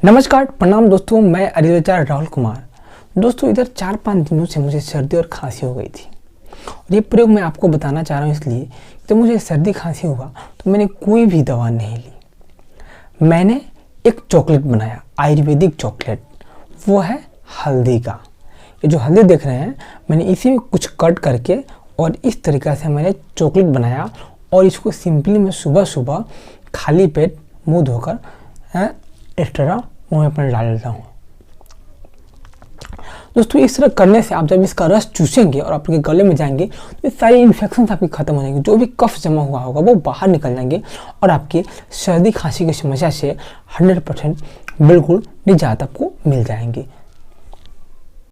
नमस्कार, प्रणाम दोस्तों। मैं अरिवचार राहुल कुमार। दोस्तों, इधर 4-5 दिनों से मुझे सर्दी और खांसी हो गई थी और ये प्रयोग मैं आपको बताना चाह रहा हूँ इसलिए जब मुझे सर्दी खांसी हुआ तो मैंने कोई भी दवा नहीं ली। मैंने एक चॉकलेट बनाया, आयुर्वेदिक चॉकलेट, वो है हल्दी का। ये जो हल्दी देख रहे हैं, मैंने इसी में कुछ कट करके और इस तरीक़ा से मैंने चॉकलेट बनाया और इसको सिंपली मैं सुबह सुबह खाली पेट मुँह धोकर इस तरह मुँह में अपने डाल लेता हूँ। दोस्तों, इस तरह करने से आप जब इसका रस चूसेंगे और आपके गले में जाएंगे तो ये सारी इन्फेक्शन आपकी खत्म हो जाएंगे। जो भी कफ जमा हुआ होगा वो बाहर निकल जाएंगे और आपकी सर्दी खांसी की समस्या से 100% बिल्कुल निजात आपको मिल जाएंगी।